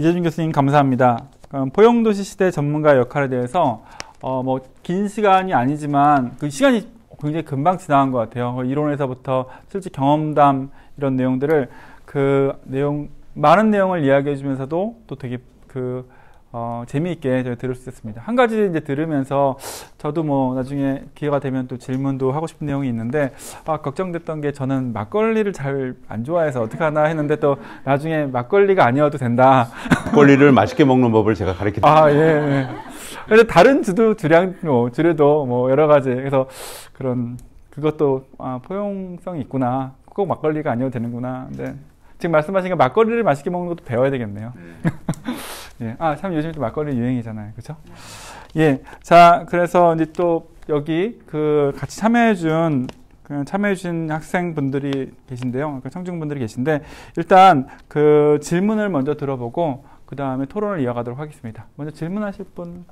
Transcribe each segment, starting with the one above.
이재준 교수님 감사합니다. 포용도시 시대 전문가의 역할에 대해서 뭐 긴 시간이 아니지만 그 시간이 굉장히 금방 지나간 것 같아요. 이론에서부터 실제 경험담 이런 내용들을 많은 내용을 이야기해 주면서도 또 되게 재미있게 들을 수 있었습니다. 한 가지 이제 들으면서 저도 뭐 나중에 기회가 되면 또 질문도 하고 싶은 내용이 있는데, 걱정됐던 게 저는 막걸리를 잘 안 좋아해서 어떡하나 했는데 또 나중에 막걸리가 아니어도 된다. 막걸리를 맛있게 먹는 법을 제가 가르쳤습니다. 예, 예. 그래서 다른 주류도 뭐 여러 가지, 그래서 그것도 포용성이 있구나. 꼭 막걸리가 아니어도 되는구나. 근데 지금 말씀하신 게 막걸리를 맛있게 먹는 것도 배워야 되겠네요. 예. 참 요즘 또 막걸리 유행이잖아요. 그죠? 예. 자, 그래서 이제 또 여기 같이 참여해준 학생분들이 계신데요. 청중분들이 계신데, 일단 질문을 먼저 들어보고, 그 다음에 토론을 이어가도록 하겠습니다. 먼저 질문하실 분.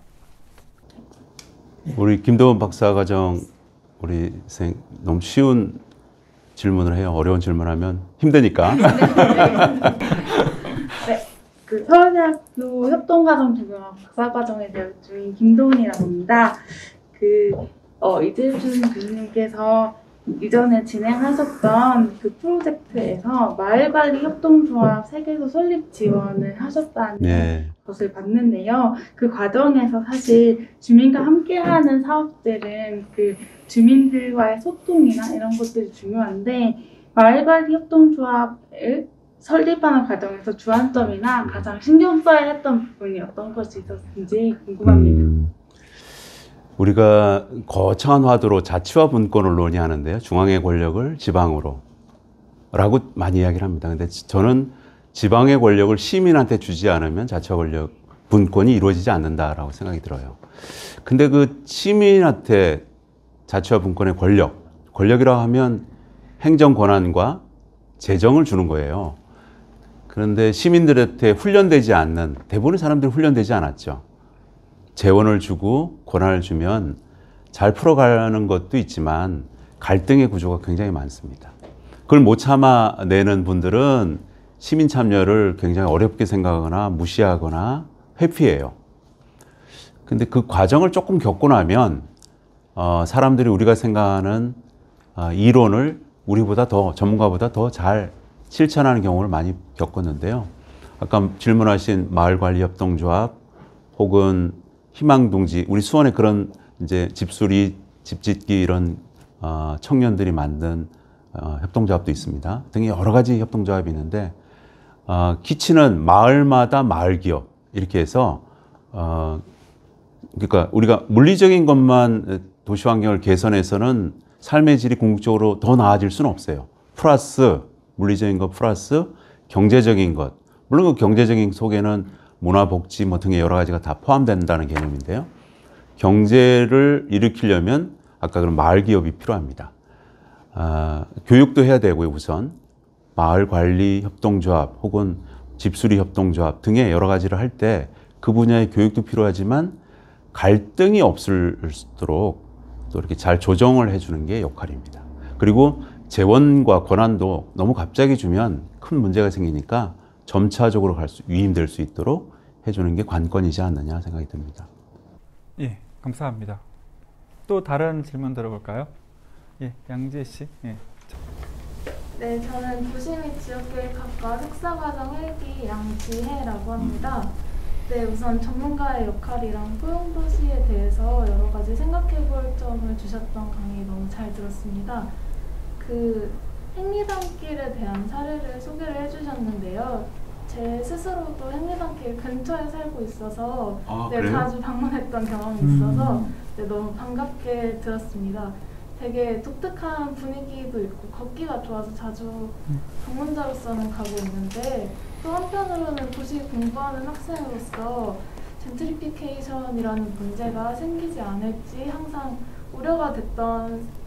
우리 김도원 박사과정 우리 생 너무 쉬운 질문을 해요. 어려운 질문하면 힘드니까. 네, 서울대학교 협동과정 적용학 박사과정에 재학 중인 김도훈이라고 합니다. 이재준 교수님께서 이전에 진행하셨던 프로젝트에서 마을관리 협동조합 세계소 설립 지원을 하셨다는 것을 봤는데요. 그 과정에서 사실 주민과 함께하는 사업들은 주민들과의 소통이나 이런 것들이 중요한데, 마을관리 협동조합을 설립하는 과정에서 주안점이나 가장 신경 써야 했던 부분이 어떤 것이 있었는지 궁금합니다. 우리가 거창한 화두로 자치화 분권을 논의하는데요. 중앙의 권력을 지방으로 라고 많이 이야기를 합니다. 근데 저는 지방의 권력을 시민한테 주지 않으면 자치화 권력 분권이 이루어지지 않는다라고 생각이 들어요. 근데 시민한테 자치화 분권의 권력이라고 하면 행정 권한과 재정을 주는 거예요. 그런데 시민들한테 훈련되지 않는, 대부분의 사람들이 훈련되지 않았죠. 재원을 주고 권한을 주면 잘 풀어가는 것도 있지만 갈등의 구조가 굉장히 많습니다. 그걸 못 참아내는 분들은 시민 참여를 굉장히 어렵게 생각하거나 무시하거나 회피해요. 근데 그 과정을 조금 겪고 나면 사람들이 우리가 생각하는 이론을 우리보다 전문가보다 더 잘 실천하는 경우를 많이 겪었는데요. 아까 질문하신 마을관리협동조합 혹은 희망둥지, 우리 수원에 그런 이제 집수리, 집짓기 이런 청년들이 만든 협동조합도 있습니다. 등의 여러 가지 협동조합이 있는데, 기치는 마을마다 마을기업 이렇게 해서 그러니까 우리가 물리적인 것만 도시환경을 개선해서는 삶의 질이 궁극적으로 더 나아질 수는 없어요. 플러스 물리적인 것 플러스 경제적인 것, 물론 그 경제적인 속에는 문화복지 등의 여러 가지가 다 포함된다는 개념인데요. 경제를 일으키려면 아까 그런 마을기업이 필요합니다. 교육도 해야 되고요. 우선 마을관리협동조합 혹은 집수리협동조합 등의 여러 가지를 할 때 그 분야의 교육도 필요하지만 갈등이 없을도록 또 이렇게 잘 조정을 해주는 게 역할입니다. 그리고 재원과 권한도 너무 갑자기 주면 큰 문제가 생기니까 점차적으로 유임될 수 있도록 해주는 게 관건이지 않느냐 생각이 듭니다. 예, 감사합니다. 또 다른 질문 들어볼까요? 예, 양지혜 씨. 예. 네, 저는 도시 및 지역계획학과 석사과정 1기 양지혜라고 합니다. 네, 우선 전문가의 역할이랑 포용도시에 대해서 여러 가지 생각해볼 점을 주셨던 강의 너무 잘 들었습니다. 행리단길에 대한 사례를 소개를 해주셨는데요. 제 스스로도 행리단길 근처에 살고 있어서 자주 방문했던 경험이 있어서 너무 반갑게 들었습니다. 되게 독특한 분위기도 있고 걷기가 좋아서 자주 방문자로서는 가고 있는데, 또 한편으로는 도시 공부하는 학생으로서 젠트리피케이션이라는 문제가 생기지 않을지 항상 우려가 됐던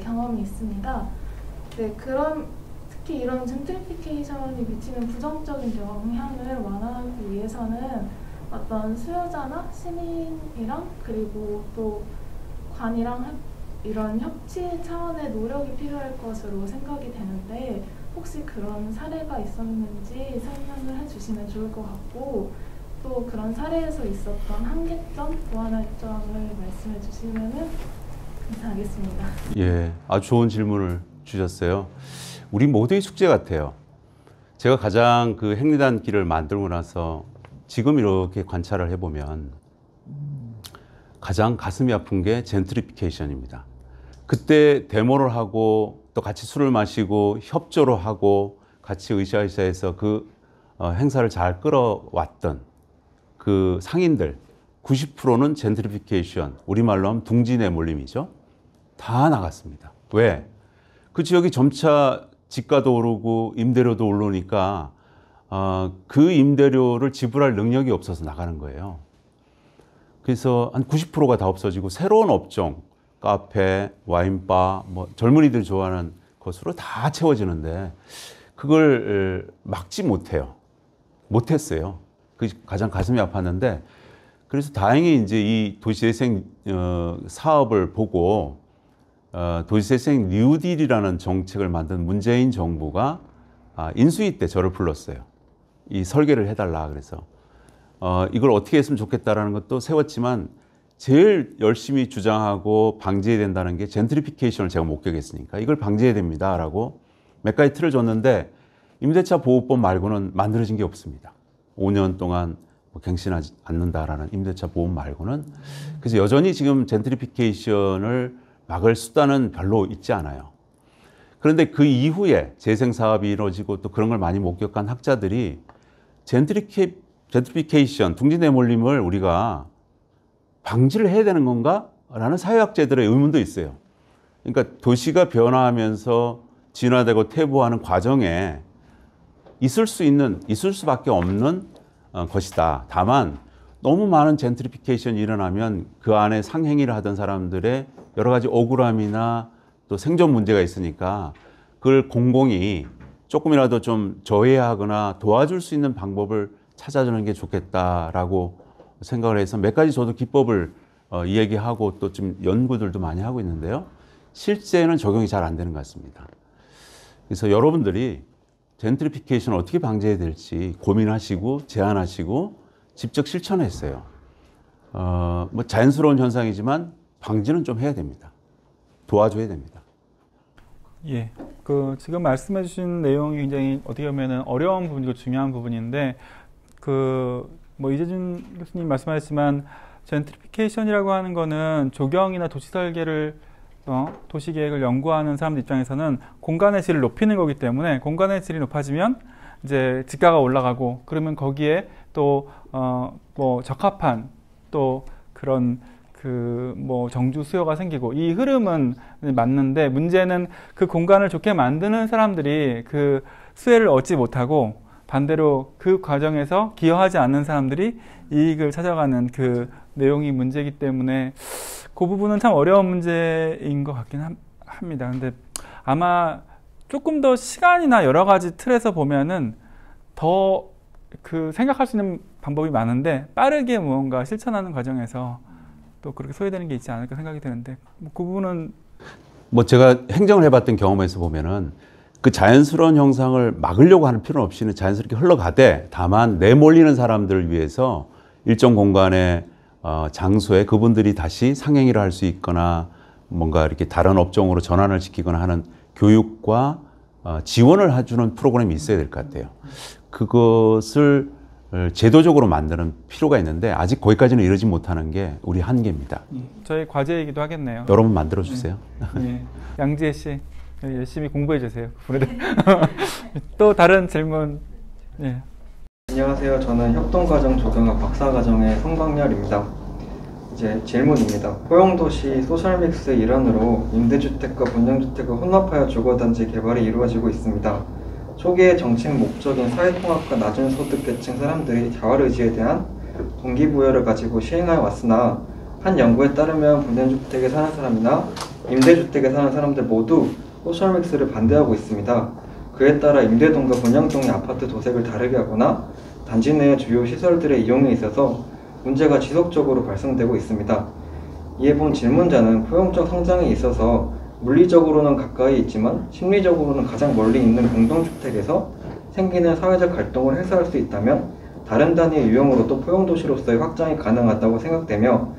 경험이 있습니다. 네, 특히 이런 젠트리피케이션이 미치는 부정적인 영향을 완화하기 위해서는 어떤 수요자나 시민이랑 그리고 또 관이랑 이런 협치 차원의 노력이 필요할 것으로 생각이 되는데, 혹시 그런 사례가 있었는지 설명을 해주시면 좋을 것 같고 또 그런 사례에서 있었던 한계점, 보완할 점을 말씀해 주시면 감사하겠습니다. 예, 아주 좋은 질문을 주셨어요. 우리 모두의 숙제 같아요. 제가 가장 그 행리단길을 만들고 나서 지금 이렇게 관찰을 해보면 가장 가슴이 아픈 게 젠트리피케이션입니다. 그때 데모를 하고 또 같이 술을 마시고 협조를 하고 같이 으쌰으쌰해서 그 행사를 잘 끌어왔던 그 상인들 90%는 젠트리피케이션, 우리말로 하면 둥지 내몰림이죠. 다 나갔습니다. 왜? 그 지역이 점차 집가도 오르고 임대료도 오르니까 그 임대료를 지불할 능력이 없어서 나가는 거예요. 그래서 한 90%가 다 없어지고 새로운 업종, 카페, 와인바, 뭐 젊은이들이 좋아하는 것으로 다 채워지는데 그걸 막지 못해요. 못했어요. 그게 가장 가슴이 아팠는데 그래서 다행히 이제 이 도시재생 사업을 보고 도시재생 뉴딜이라는 정책을 만든 문재인 정부가 인수위 때 저를 불렀어요. 이 설계를 해달라 그래서 이걸 어떻게 했으면 좋겠다라는 것도 세웠지만 제일 열심히 주장하고 방지해야 된다는 게 젠트리피케이션을 제가 목격했으니까 이걸 방지해야 됩니다라고 몇 가지 틀을 줬는데 임대차 보호법 말고는 만들어진 게 없습니다. 5년 동안 갱신하지 않는다라는 임대차 보험 말고는. 그래서 여전히 지금 젠트리피케이션을 막을 수단은 별로 있지 않아요. 그런데 그 이후에 재생사업이 이루어지고 또 그런 걸 많이 목격한 학자들이 젠트리피케이션, 둥지 내몰림을 우리가 방지를 해야 되는 건가? 라는 사회학자들의 의문도 있어요. 그러니까 도시가 변화하면서 진화되고 퇴보하는 과정에 있을 수밖에 없는 것이다. 다만 너무 많은 젠트리피케이션이 일어나면 그 안에 상행위를 하던 사람들의 여러 가지 억울함이나 또 생존 문제가 있으니까 그걸 공공이 조금이라도 좀 저해하거나 도와줄 수 있는 방법을 찾아주는 게 좋겠다라고 생각을 해서 몇 가지 저도 기법을 이야기하고 또 좀 연구들도 많이 하고 있는데요. 실제는 적용이 잘 안 되는 것 같습니다. 그래서 여러분들이 젠트리피케이션을 어떻게 방지해야 될지 고민하시고 제안하시고 직접 실천했어요. 뭐 자연스러운 현상이지만 방지는 좀 해야 됩니다. 도와줘야 됩니다. 예, 그 지금 말씀해주신 내용이 굉장히 어떻게 보면은 어려운 부분이고 중요한 부분인데 뭐 이재준 교수님 말씀하셨지만 젠트리피케이션이라고 하는 거는 조경이나 도시 설계를 도시계획을 연구하는 사람들 입장에서는 공간의 질을 높이는 거기 때문에 공간의 질이 높아지면 이제 집가가 올라가고 그러면 거기에 또 뭐 적합한 또 그런 뭐 정주 수요가 생기고 이 흐름은 맞는데 문제는 그 공간을 좋게 만드는 사람들이 그 수혜를 얻지 못하고 반대로 그 과정에서 기여하지 않는 사람들이 이익을 찾아가는 그 내용이 문제이기 때문에 그 부분은 참 어려운 문제인 것 같긴 합니다. 근데 아마 조금 더 시간이나 여러 가지 틀에서 보면은 더 생각할 수 있는 방법이 많은데 빠르게 무언가 실천하는 과정에서 또 그렇게 소외되는 게 있지 않을까 생각이 드는데 그 부분은 뭐 제가 행정을 해봤던 경험에서 보면은 그 자연스러운 형상을 막으려고 하는 필요는 없이는 자연스럽게 흘러가되 다만 내몰리는 사람들을 위해서 일정 공간의 장소에 그분들이 다시 상행위를 할 수 있거나 뭔가 이렇게 다른 업종으로 전환을 시키거나 하는 교육과 지원을 해주는 프로그램이 있어야 될 것 같아요. 그것을 제도적으로 만드는 필요가 있는데 아직 거기까지는 이르지 못하는 게 우리 한계입니다. 저희 과제이기도 하겠네요. 여러분 만들어 주세요. 네. 양지혜 씨 열심히 공부해 주세요. 또 다른 질문. 네. 안녕하세요. 저는 협동가정 조경학 박사과정의 송광열입니다. 이제 질문입니다. 포용도시 소셜믹스의 일환으로 임대주택과 분양주택을 혼합하여 주거단지 개발이 이루어지고 있습니다. 초기의 정책 목적인 사회통합과 낮은 소득계층 사람들이 자활의지에 대한 동기부여를 가지고 시행하여 왔으나 한 연구에 따르면 분양주택에 사는 사람이나 임대주택에 사는 사람들 모두 소셜믹스를 반대하고 있습니다. 그에 따라 임대동과 분양동의 아파트 도색을 다르게 하거나 단지 내 주요 시설들의 이용에 있어서 문제가 지속적으로 발생되고 있습니다. 이에 본 질문자는 포용적 성장에 있어서 물리적으로는 가까이 있지만 심리적으로는 가장 멀리 있는 공동주택에서 생기는 사회적 갈등을 해소할 수 있다면 다른 단위의 유형으로도 포용도시로서의 확장이 가능하다고 생각되며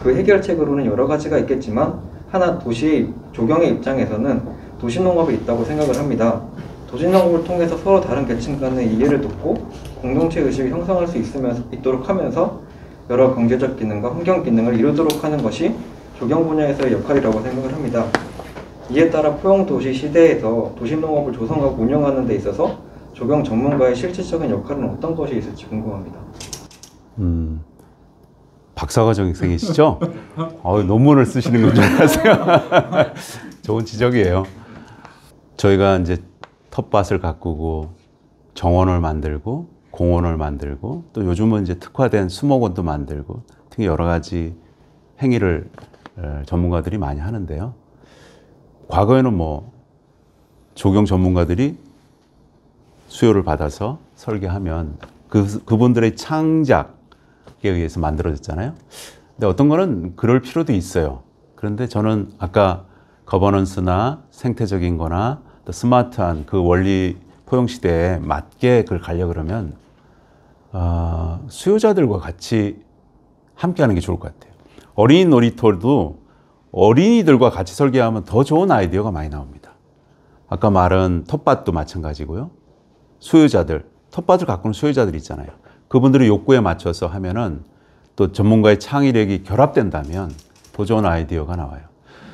그 해결책으로는 여러 가지가 있겠지만 하나 도시 조경의 입장에서는 도시농업이 있다고 생각을 합니다. 도시농업을 통해서 서로 다른 계층 간의 이해를 돕고 공동체 의식을 형성할 수 있도록 하면서 여러 경제적 기능과 환경 기능을 이루도록 하는 것이 조경 분야에서의 역할이라고 생각을 합니다. 이에 따라 포용도시 시대에서 도시농업을 조성하고 운영하는 데 있어서 조경 전문가의 실질적인 역할은 어떤 것이 있을지 궁금합니다. 박사과정생이시죠? 논문을 쓰시는 건 줄 알았어요. 좋은 지적이에요. 저희가 이제 텃밭을 가꾸고 정원을 만들고 공원을 만들고 또 요즘은 이제 특화된 수목원도 만들고 등의 여러 가지 행위를 전문가들이 많이 하는데요. 과거에는 뭐 조경 전문가들이 수요를 받아서 설계하면 그분들의 창작에 의해서 만들어졌잖아요. 근데 어떤 거는 그럴 필요도 있어요. 그런데 저는 아까 거버넌스나 생태적인 거나 또 스마트한 그 원리 포용 시대에 맞게 그걸 가려고 그러면 수요자들과 같이 함께 하는 게 좋을 것 같아요. 어린이 놀이터도 어린이들과 같이 설계하면 더 좋은 아이디어가 많이 나옵니다. 아까 말한 텃밭도 마찬가지고요. 수요자들, 텃밭을 가꾸는 수요자들 있잖아요. 그분들의 욕구에 맞춰서 하면은 또 전문가의 창의력이 결합된다면 더 좋은 아이디어가 나와요.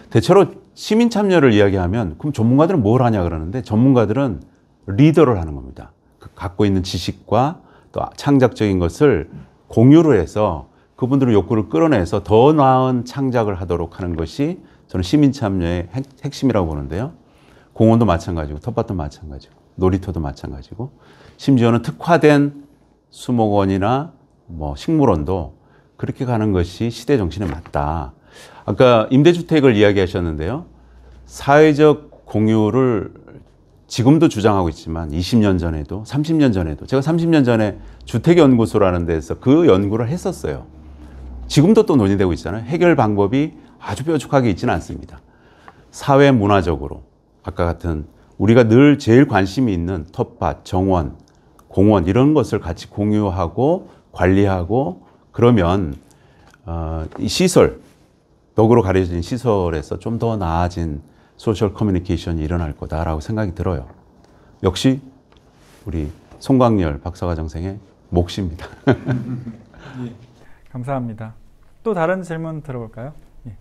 대체로 시민 참여를 이야기하면 그럼 전문가들은 뭘 하냐 그러는데 전문가들은 리더를 하는 겁니다. 갖고 있는 지식과 또 창작적인 것을 공유를 해서 그분들의 욕구를 끌어내서 더 나은 창작을 하도록 하는 것이 저는 시민 참여의 핵심이라고 보는데요. 공원도 마찬가지고 텃밭도 마찬가지고 놀이터도 마찬가지고 심지어는 특화된 수목원이나 뭐 식물원도 그렇게 가는 것이 시대 정신에 맞다. 아까 임대주택을 이야기하셨는데요. 사회적 공유를 지금도 주장하고 있지만 20년 전에도 30년 전에도 제가 30년 전에 주택연구소라는 데서 그 연구를 했었어요. 지금도 또 논의되고 있잖아요. 해결 방법이 아주 뾰족하게 있지는 않습니다. 사회 문화적으로 아까 같은 우리가 늘 제일 관심이 있는 텃밭, 정원, 공원 이런 것을 같이 공유하고 관리하고 그러면 이 시설, 덕으로 가려진 시설에서 좀 더 나아진 소셜 커뮤니케이션이 일어날 거다라고 생각이 들어요. 역시 우리 송광열 박사과정생의 몫입니다. 예, 감사합니다. 또 다른 질문 들어볼까요? 예.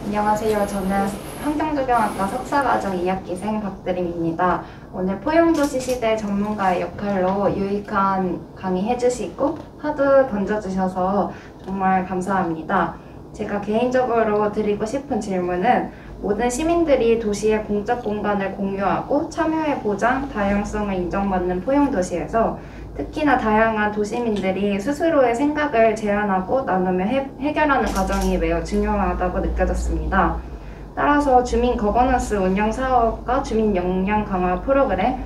안녕하세요. 저는 환경조경학과 석사과정 2학기생 박드림입니다. 오늘 포용도시 시대 전문가의 역할로 유익한 강의 해주시고 화두 던져주셔서 정말 감사합니다. 제가 개인적으로 드리고 싶은 질문은 모든 시민들이 도시의 공적 공간을 공유하고 참여의 보장, 다양성을 인정받는 포용도시에서 특히나 다양한 도시민들이 스스로의 생각을 제안하고 나누며 해결하는 과정이 매우 중요하다고 느껴졌습니다. 따라서 주민 거버넌스 운영 사업과 주민 역량 강화 프로그램,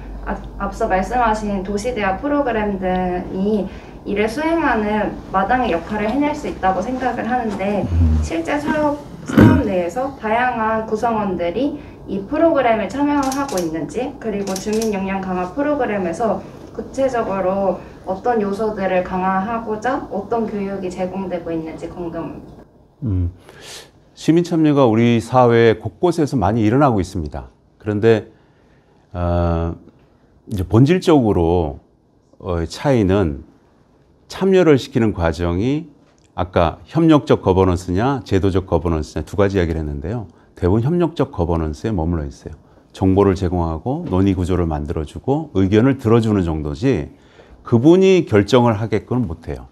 앞서 말씀하신 도시대화 프로그램 등이 이를 수행하는 마당의 역할을 해낼 수 있다고 생각을 하는데 실제 사업 내에서 다양한 구성원들이 이 프로그램에 참여하고 있는지 그리고 주민 역량 강화 프로그램에서 구체적으로 어떤 요소들을 강화하고자 어떤 교육이 제공되고 있는지 궁금합니다. 시민 참여가 우리 사회 곳곳에서 많이 일어나고 있습니다. 그런데 이제 본질적으로 차이는 참여를 시키는 과정이 아까 협력적 거버넌스냐 제도적 거버넌스냐 두 가지 이야기를 했는데요. 대부분 협력적 거버넌스에 머물러 있어요. 정보를 제공하고 논의 구조를 만들어주고 의견을 들어주는 정도지 그분이 결정을 하게끔 못해요.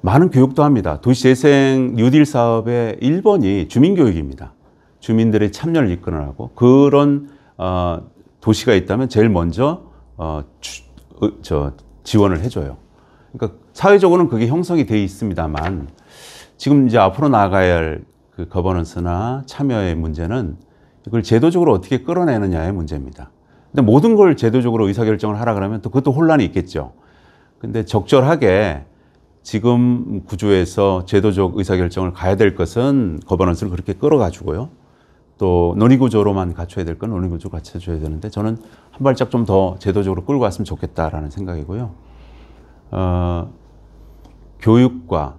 많은 교육도 합니다. 도시재생 뉴딜 사업의 1번이 주민교육입니다. 주민들의 참여를 이끌어나고 그런 도시가 있다면 제일 먼저 지원을 해줘요. 그러니까 사회적으로는 그게 형성이 돼 있습니다만 지금 이제 앞으로 나아가야 할 그 거버넌스나 참여의 문제는 이걸 제도적으로 어떻게 끌어내느냐의 문제입니다. 근데 모든 걸 제도적으로 의사결정을 하라 그러면 또 그것도 혼란이 있겠죠. 근데 적절하게 지금 구조에서 제도적 의사결정을 가야 될 것은 거버넌스를 그렇게 끌어가지고요. 또 논의구조로만 갖춰야 될 건 논의구조 갖춰줘야 되는데 저는 한 발짝 좀 더 제도적으로 끌고 갔으면 좋겠다라는 생각이고요. 교육과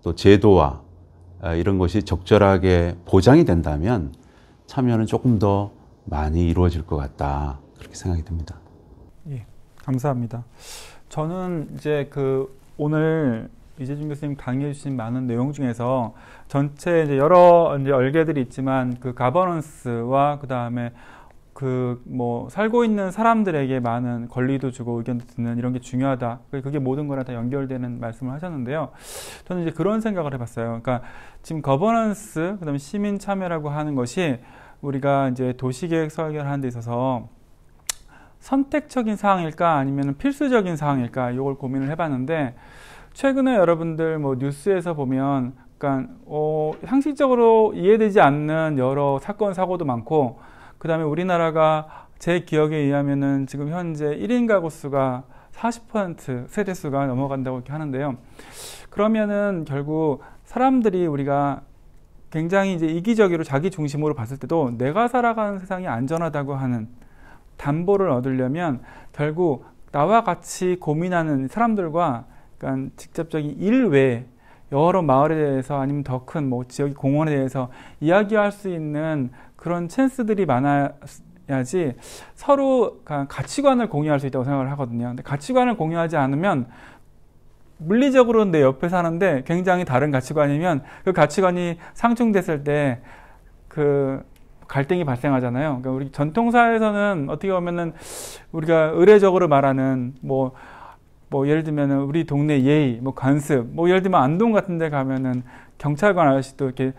또 제도와 이런 것이 적절하게 보장이 된다면 참여는 조금 더 많이 이루어질 것 같다. 그렇게 생각이 듭니다. 예, 감사합니다. 저는 이제 오늘 이재준 교수님 강의해 주신 많은 내용 중에서 전체 이제 여러 이제 얼개들이 있지만 가버넌스와 그다음에 살고 있는 사람들에게 많은 권리도 주고 의견도 듣는 이런 게 중요하다. 그게 모든 거랑 다 연결되는 말씀을 하셨는데요. 저는 이제 그런 생각을 해봤어요. 그러니까 지금 거버넌스, 그다음에 시민 참여라고 하는 것이 우리가 이제 도시계획 설계를 하는 데 있어서 선택적인 사항일까 아니면 필수적인 사항일까 이걸 고민을 해봤는데 최근에 여러분들 뉴스에서 보면 그러니까 상식적으로 이해되지 않는 여러 사건 사고도 많고 그 다음에 우리나라가 제 기억에 의하면은 지금 현재 1인 가구 수가 40% 세대수가 넘어간다고 이렇게 하는데요. 그러면은 결국 사람들이 우리가 굉장히 이제 이기적으로 자기 중심으로 봤을 때도 내가 살아가는 세상이 안전하다고 하는 담보를 얻으려면 결국 나와 같이 고민하는 사람들과 그러니까 직접적인 일 외에 여러 마을에 대해서 아니면 더 큰 지역 공원에 대해서 이야기할 수 있는 그런 찬스들이 많아야지 서로 가치관을 공유할 수 있다고 생각을 하거든요. 근데 가치관을 공유하지 않으면 물리적으로는 내 옆에 사는데 굉장히 다른 가치관이면 그 가치관이 상충됐을 때 갈등이 발생하잖아요. 그러니까 우리 전통사에서는 어떻게 보면은 우리가 의례적으로 말하는 예를 들면 우리 동네 예의, 관습, 예를 들면 안동 같은 데 가면은 경찰관 아저씨도 이렇게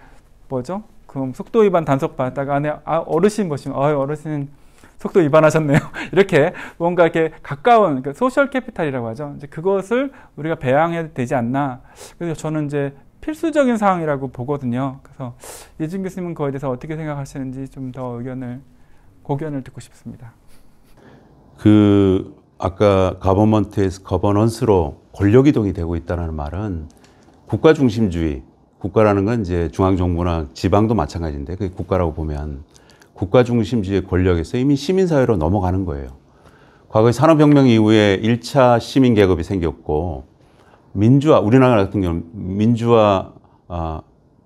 속도 위반 단속 받다가 안에 어르신 보시면 어르신 속도 위반하셨네요. 이렇게 뭔가 이렇게 가까운 소셜 캐피탈이라고 하죠. 이제 그것을 우리가 배양해야 되지 않나. 그래서 저는 이제 필수적인 사항이라고 보거든요. 그래서 이준 교수님은 그거에 대해서 어떻게 생각하시는지 좀 더 고견을 듣고 싶습니다. 아까 가버먼트에서 거버넌스로 권력 이동이 되고 있다는 말은 국가 중심주의, 국가라는 건 이제 중앙정부나 지방도 마찬가지인데 그게 국가라고 보면 국가 중심주의 권력에서 이미 시민사회로 넘어가는 거예요. 과거에 산업혁명 이후에 1차 시민계급이 생겼고 민주화, 우리나라 같은 경우는 민주화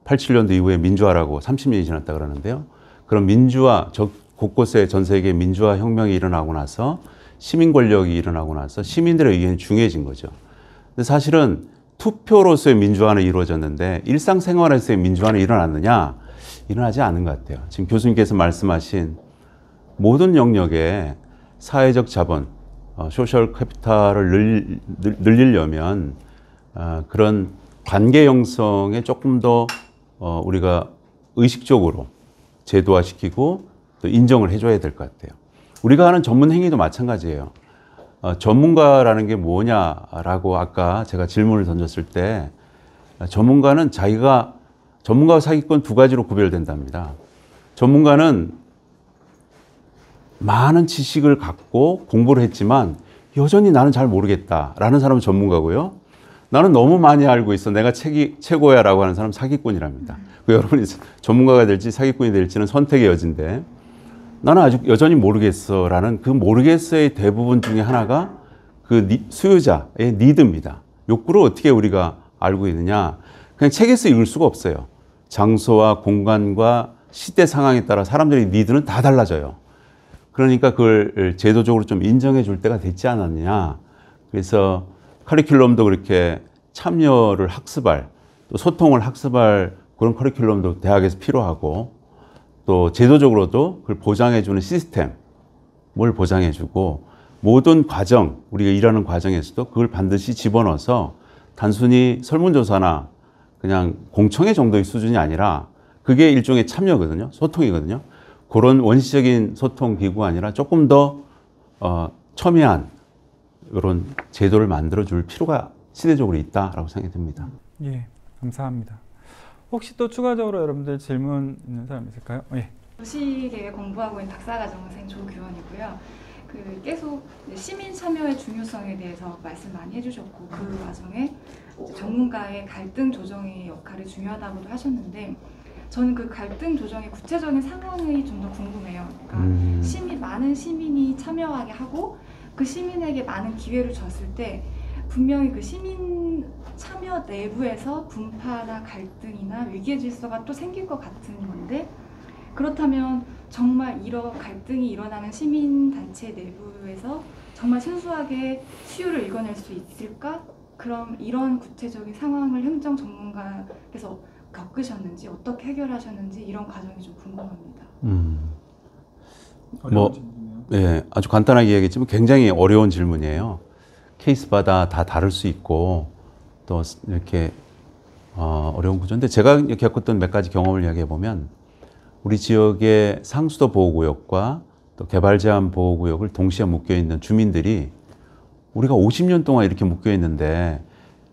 87년도 이후에 민주화라고 30년이 지났다 그러는데요. 그런 민주화, 곳곳에 전 세계 민주화 혁명이 일어나고 나서 시민 권력이 일어나고 나서 시민들의 의견이 중요해진 거죠. 근데 사실은 투표로서의 민주화는 이루어졌는데 일상생활에서의 민주화는 일어났느냐? 일어나지 않은 것 같아요. 지금 교수님께서 말씀하신 모든 영역에 사회적 자본, 소셜 캐피탈을 늘리려면 그런 관계 형성에 조금 더 우리가 의식적으로 제도화시키고 또 인정을 해줘야 될 것 같아요. 우리가 하는 전문 행위도 마찬가지예요. 전문가라는 게 뭐냐라고 아까 제가 질문을 던졌을 때 전문가는 전문가와 사기꾼 두 가지로 구별된답니다. 전문가는 많은 지식을 갖고 공부를 했지만 여전히 나는 잘 모르겠다라는 사람은 전문가고요. 나는 너무 많이 알고 있어. 내가 최고야 라고 하는 사람은 사기꾼이랍니다. 여러분이 전문가가 될지 사기꾼이 될지는 선택의 여지인데 나는 아직 여전히 모르겠어 라는 그 모르겠어의 대부분 중에 하나가 수요자의 니드입니다. 욕구를 어떻게 우리가 알고 있느냐. 그냥 책에서 읽을 수가 없어요. 장소와 공간과 시대 상황에 따라 사람들의 니드는 다 달라져요. 그러니까 그걸 제도적으로 좀 인정해 줄 때가 됐지 않았느냐. 그래서 커리큘럼도 그렇게 참여를 학습할, 또 소통을 학습할 그런 커리큘럼도 대학에서 필요하고 또 제도적으로도 그걸 보장해주는 시스템을 보장해주고 모든 과정, 우리가 일하는 과정에서도 그걸 반드시 집어넣어서 단순히 설문조사나 그냥 공청회 정도의 수준이 아니라 그게 일종의 참여거든요. 소통이거든요. 그런 원시적인 소통 기구가 아니라 조금 더 첨예한 이런 제도를 만들어줄 필요가 시대적으로 있다라고 생각이 듭니다. 예, 감사합니다. 혹시 또 추가적으로 여러분들 질문 있는 사람 있을까요? 예. 도시계획 공부하고 있는 박사과정생 조규원이고요. 계속 시민 참여의 중요성에 대해서 말씀 많이 해주셨고 그 과정에 전문가의 갈등 조정의 역할이 중요하다고도 하셨는데 저는 그 갈등 조정의 구체적인 상황이 좀 더 궁금해요. 그러니까 많은 시민이 참여하게 하고 그 시민에게 많은 기회를 줬을 때 분명히 그 시민 참여 내부에서 분파나 갈등이나 위계 질서가 또 생길 것 같은 건데, 그렇다면 정말 이런 갈등이 일어나는 시민단체 내부에서 정말 순수하게 수요를 읽어낼 수 있을까? 그럼 이런 구체적인 상황을 행정 전문가께서 겪으셨는지, 어떻게 해결하셨는지 이런 과정이 좀 궁금합니다. 예, 아주 간단하게 얘기했지만 굉장히 어려운 질문이에요. 케이스마다 다 다를 수 있고 또 이렇게 어려운 구조인데, 제가 겪었던 몇 가지 경험을 이야기해 보면, 우리 지역의 상수도 보호구역과 또 개발 제한 보호구역을 동시에 묶여 있는 주민들이 우리가 50년 동안 이렇게 묶여 있는데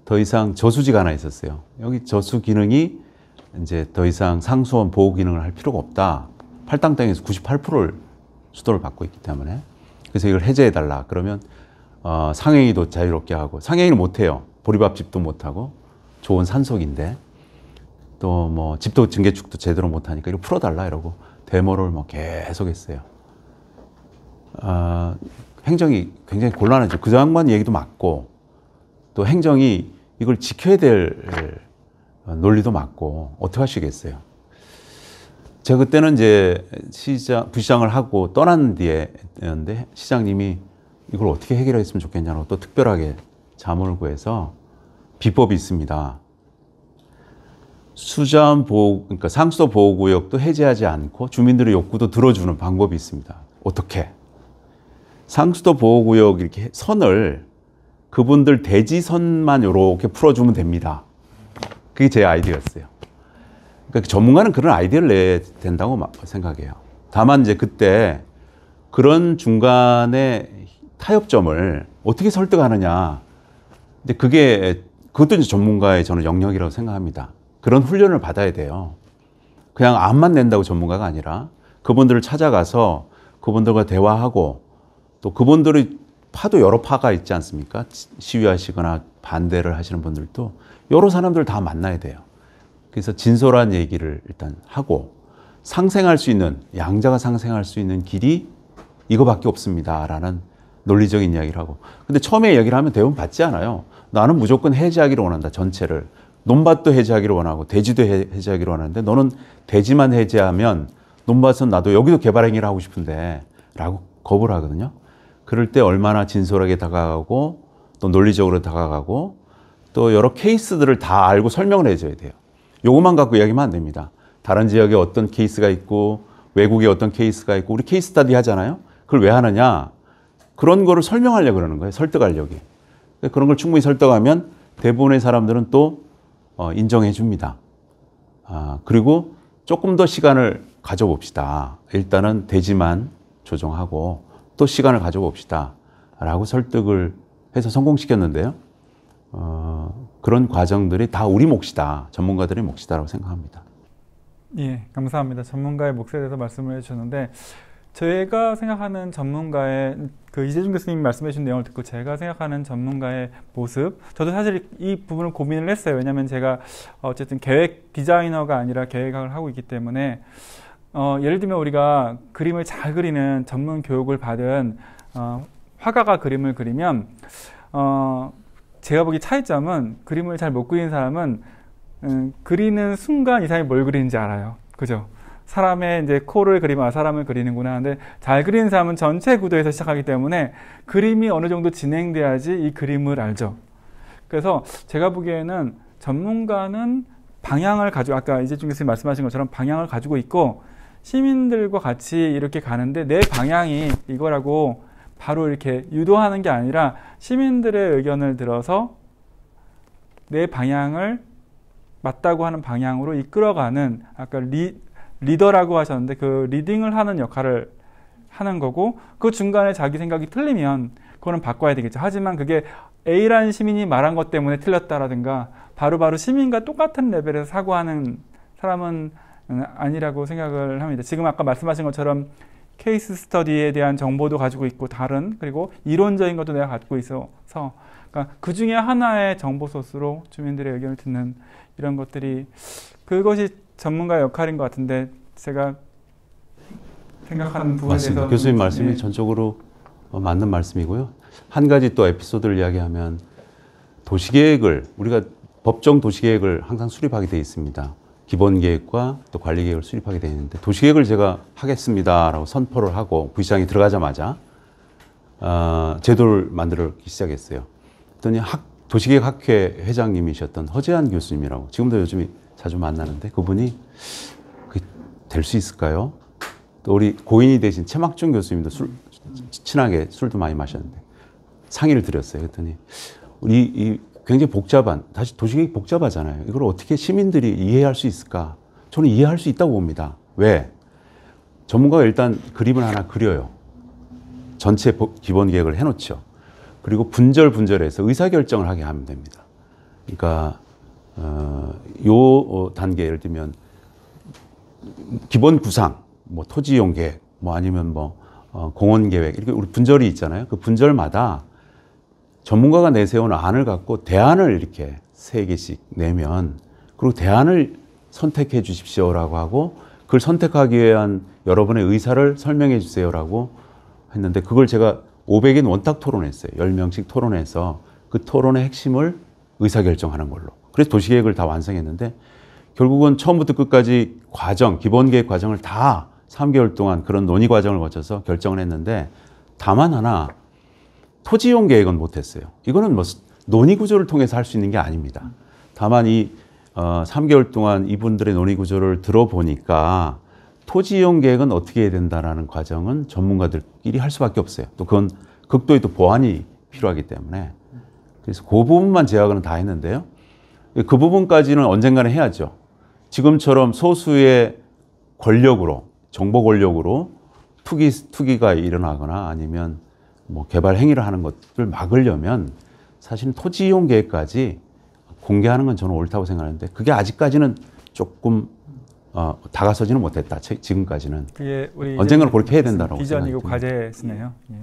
더 이상 저수지가 하나 있었어요. 여기 저수 기능이 이제 더 이상 상수원 보호 기능을 할 필요가 없다. 팔당 땅에서 98%를 수도를 받고 있기 때문에. 그래서 이걸 해제해 달라. 그러면 상행위도 자유롭게 하고, 상행위는 못 해요. 보리밥집도 못 하고, 좋은 산속인데 또 뭐 집도 증개축도 제대로 못 하니까 이거 풀어달라 이러고 데모를 뭐 계속 했어요. 행정이 굉장히 곤란하죠. 그 장관 얘기도 맞고, 또 행정이 이걸 지켜야 될 논리도 맞고, 어떻게 하시겠어요? 제가 그때는 이제 부시장을 하고 떠난 뒤에였는데, 시장님이 이걸 어떻게 해결했으면 좋겠냐고 또 특별하게 자문을 구해서 비법이 있습니다. 수자원 보호, 그러니까 상수도 보호구역도 해제하지 않고 주민들의 욕구도 들어주는 방법이 있습니다. 어떻게? 상수도 보호구역 이렇게 선을 그분들 대지선만 이렇게 풀어주면 됩니다. 그게 제 아이디어였어요. 그러니까 전문가는 그런 아이디어를 내야 된다고 생각해요. 다만 이제 그때 그런 중간에 타협점을 어떻게 설득하느냐. 근데 그것도 이제 전문가의 저는 영역이라고 생각합니다. 그런 훈련을 받아야 돼요. 그냥 암만 낸다고 전문가가 아니라 그분들을 찾아가서 그분들과 대화하고, 또 그분들이 파도 여러 파가 있지 않습니까? 시위하시거나 반대를 하시는 분들도 여러 사람들 다 만나야 돼요. 그래서 진솔한 얘기를 일단 하고, 상생할 수 있는, 양자가 상생할 수 있는 길이 이거밖에 없습니다 라는 논리적인 이야기를 하고. 근데 처음에 얘기를 하면 대부분 받지 않아요. 나는 무조건 해제하기를 원한다, 전체를. 논밭도 해제하기를 원하고 대지도 해제하기를 원하는데, 너는 대지만 해제하면 논밭은 나도 여기도 개발 행위를 하고 싶은데 라고 거부를 하거든요. 그럴 때 얼마나 진솔하게 다가가고 또 논리적으로 다가가고 또 여러 케이스들을 다 알고 설명을 해줘야 돼요. 요것만 갖고 이야기하면 안 됩니다. 다른 지역에 어떤 케이스가 있고 외국에 어떤 케이스가 있고, 우리 케이스 스터디 하잖아요. 그걸 왜 하느냐? 그런 거를 설명하려고 그러는 거예요. 설득하려고. 그런 걸 충분히 설득하면 대부분의 사람들은 또 인정해 줍니다. 그리고 조금 더 시간을 가져봅시다. 일단은 대지만 조정하고 또 시간을 가져봅시다 라고 설득을 해서 성공시켰는데요. 그런 과정들이 다 우리 몫이다, 전문가들의 몫이다라고 생각합니다. 예, 감사합니다. 전문가의 몫에 대해서 말씀을 해주셨는데, 제가 생각하는 전문가의, 그 이재준 교수님이 말씀해 주신 내용을 듣고 제가 생각하는 전문가의 모습, 저도 사실 이 부분을 고민을 했어요. 왜냐하면 제가 어쨌든 계획 디자이너가 아니라 계획학을 하고 있기 때문에, 예를 들면 우리가 그림을 잘 그리는 전문 교육을 받은 화가가 그림을 그리면, 제가 보기 차이점은, 그림을 잘 못 그리는 사람은 그리는 순간 이 사람이 뭘 그리는지 알아요. 그죠? 사람의 이제 코를 그리면 사람을 그리는구나. 근데 잘 그리는 사람은 전체 구도에서 시작하기 때문에 그림이 어느 정도 진행돼야지 이 그림을 알죠. 그래서 제가 보기에는 전문가는 방향을 가지고, 아까 이재준 교수님 말씀하신 것처럼 방향을 가지고 있고, 시민들과 같이 이렇게 가는데 내 방향이 이거라고 바로 이렇게 유도하는 게 아니라 시민들의 의견을 들어서 내 방향을 맞다고 하는 방향으로 이끌어가는, 아까 리더라고 하셨는데 그 리딩을 하는 역할을 하는 거고, 그 중간에 자기 생각이 틀리면 그거는 바꿔야 되겠죠. 하지만 그게 A라는 시민이 말한 것 때문에 틀렸다라든가 바로바로 시민과 똑같은 레벨에서 사고하는 사람은 아니라고 생각을 합니다. 지금 아까 말씀하신 것처럼 케이스 스터디에 대한 정보도 가지고 있고, 그리고 이론적인 것도 내가 갖고 있어서, 그러니까 그 중에 하나의 정보 소스로 주민들의 의견을 듣는 이런 것들이, 그것이 전문가의 역할인 것 같은데 제가 생각하는 부분에 맞습니다. 대해서 교수님 말씀이 전적으로 맞는 말씀이고요. 한 가지 또 에피소드를 이야기하면 도시계획을 우리가 법정 도시계획을 항상 수립하게 돼 있습니다. 기본계획과 또 관리계획을 수립하게 되어 있는데 도시계획을 제가 하겠습니다라고 선포를 하고 부시장이 들어가자마자 제도를 만들기 시작했어요. 그랬더니 도시계획학회 회장님이셨던 허재한 교수님이라고 지금도 요즘 자주 만나는데 그분이 될 수 있을까요? 또 우리 고인이 되신 최막중 교수님도 친하게 술도 많이 마셨는데 상의를 드렸어요. 그랬더니 우리 굉장히 복잡한, 다시 도시계획 복잡하잖아요. 이걸 어떻게 시민들이 이해할 수 있을까? 저는 이해할 수 있다고 봅니다. 왜? 전문가가 일단 그림을 하나 그려요. 전체 기본 계획을 해놓죠. 그리고 분절해서 의사결정을 하게 하면 됩니다. 그러니까 요 단계 예를 들면 기본 구상, 뭐 토지 이용 계획, 뭐 아니면 뭐 공원 계획 이렇게 우리 분절이 있잖아요. 그 분절마다 전문가가 내세운 안을 갖고 대안을 이렇게 3개씩 내면 그리고 대안을 선택해 주십시오라고 하고 그걸 선택하기 위한 여러분의 의사를 설명해 주세요라고 했는데 그걸 제가 500인 원탁 토론했어요. 10명씩 토론해서 그 토론의 핵심을 의사결정하는 걸로. 그래서 도시계획을 다 완성했는데 결국은 처음부터 끝까지 과정, 기본계획 과정을 다 3개월 동안 그런 논의 과정을 거쳐서 결정을 했는데 다만 하나 토지이용 계획은 못했어요. 이거는 뭐 논의 구조를 통해서 할 수 있는 게 아닙니다. 다만 이 3개월 동안 이분들의 논의 구조를 들어보니까 토지이용 계획은 어떻게 해야 된다라는 과정은 전문가들끼리 할 수밖에 없어요. 또 그건 극도의 또 보완이 필요하기 때문에 그래서 그 부분만 제약은 다 했는데요. 그 부분까지는 언젠가는 해야죠. 지금처럼 소수의 권력으로 정보 권력으로 투기가 일어나거나 아니면 뭐 개발 행위를 하는 것을 막으려면 사실은 토지 이용 계획까지 공개하는 건 저는 옳다고 생각하는데 그게 아직까지는 조금 다가서지는 못했다. 지금까지는. 그게 우리 언젠가는 그렇게 해야 된다라고 비전이고 과제시네요. 예.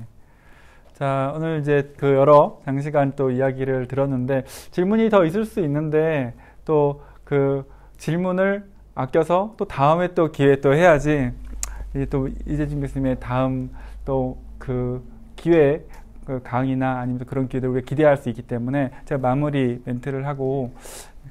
자, 오늘 이제 그 여러 장시간 또 이야기를 들었는데 질문이 더 있을 수 있는데 또 그 질문을 아껴서 또 다음에 또 기회 또 해야지. 또 이재준 교수님의 다음 또 그 기회 그 강의나 아니면 그런 기회들 우리가 기대할 수 있기 때문에 제가 마무리 멘트를 하고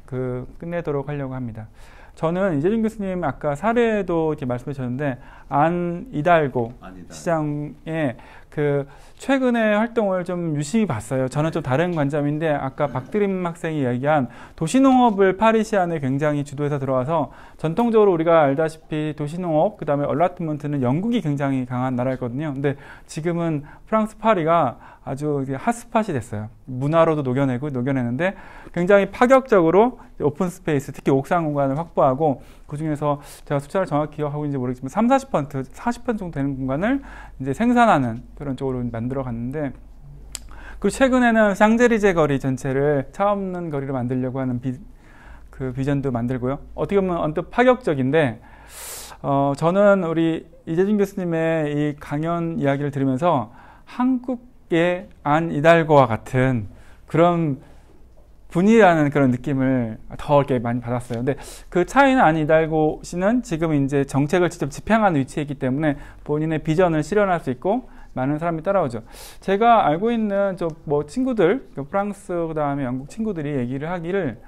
그 끝내도록 하려고 합니다. 저는 이재준 교수님 아까 사례도 이렇게 말씀해 주셨는데 안 이달고 시장에 그 최근에 활동을 좀 유심히 봤어요. 저는 좀 다른 관점인데 아까 박드림 학생이 이야기한 도시농업을 파리 시안에 굉장히 주도해서 들어와서 전통적으로 우리가 알다시피 도시농업 그다음에 얼라트먼트는 영국이 굉장히 강한 나라였거든요. 근데 지금은 프랑스 파리가 아주 핫스팟이 됐어요. 문화로도 녹여내는데 굉장히 파격적으로 오픈 스페이스, 특히 옥상 공간을 확보하고 그 중에서 제가 숫자를 정확히 기억하고 있는지 모르겠지만 40% 정도 되는 공간을 이제 생산하는 그런 쪽으로 만들어 갔는데 그리고 최근에는 샹젤리제 거리 전체를 차 없는 거리로 만들려고 하는 그 비전도 만들고요. 어떻게 보면 언뜻 파격적인데 저는 우리 이재준 교수님의 이 강연 이야기를 들으면서 한국의 안 이달고와 같은 그런 분이라는 그런 느낌을 더 이렇게 많이 받았어요. 근데 그 차이는 안 이달고 씨는 지금 이제 정책을 직접 집행하는 위치에 있기 때문에 본인의 비전을 실현할 수 있고 많은 사람이 따라오죠. 제가 알고 있는 뭐 친구들, 프랑스 그다음에 영국 친구들이 얘기를 하기를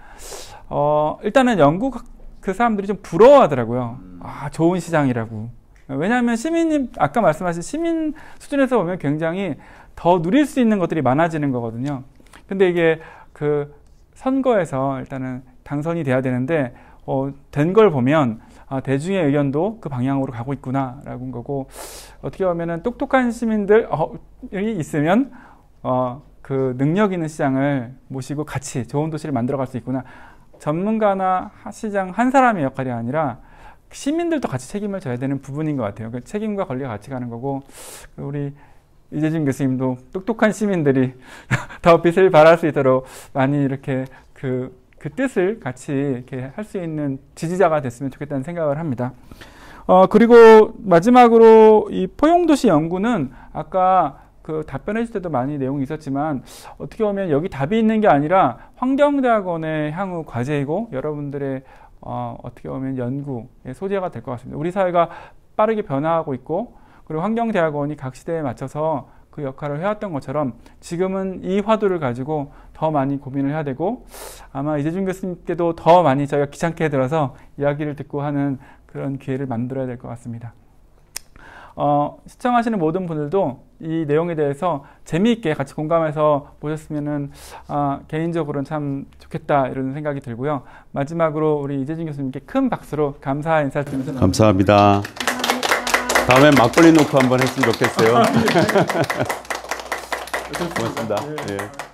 일단은 영국 그 사람들이 좀 부러워하더라고요. 아, 좋은 시장이라고. 왜냐하면 시민님 아까 말씀하신 시민 수준에서 보면 굉장히 더 누릴 수 있는 것들이 많아지는 거거든요. 근데 이게 그 선거에서 일단은 당선이 돼야 되는데 된 걸 보면 대중의 의견도 그 방향으로 가고 있구나라는 거고 어떻게 보면은 똑똑한 시민들이 있으면 그 능력 있는 시장을 모시고 같이 좋은 도시를 만들어갈 수 있구나. 전문가나 시장 한 사람의 역할이 아니라 시민들도 같이 책임을 져야 되는 부분인 것 같아요. 그 책임과 권리가 같이 가는 거고 우리 이재준 교수님도 똑똑한 시민들이 더 빛을 발할 수 있도록 많이 이렇게 그 뜻을 같이 이렇게 할 수 있는 지지자가 됐으면 좋겠다는 생각을 합니다. 그리고 마지막으로 이 포용도시 연구는 아까 그 답변해 줄 때도 많이 내용이 있었지만 어떻게 보면 여기 답이 있는 게 아니라 환경대학원의 향후 과제이고 여러분들의 어떻게 보면 연구의 소재가 될 것 같습니다. 우리 사회가 빠르게 변화하고 있고 그리고 환경대학원이 각 시대에 맞춰서 그 역할을 해왔던 것처럼 지금은 이 화두를 가지고 더 많이 고민을 해야 되고 아마 이재준 교수님께도 더 많이 저희가 귀찮게 들어서 이야기를 듣고 하는 그런 기회를 만들어야 될 것 같습니다. 시청하시는 모든 분들도 이 내용에 대해서 재미있게 같이 공감해서 보셨으면은 개인적으로는 참 좋겠다 이런 생각이 들고요. 마지막으로 우리 이재준 교수님께 큰 박수로 감사 인사드리면서 감사합니다. 다음엔 막걸리 놓고 한번 했으면 좋겠어요. 고맙습니다. 예.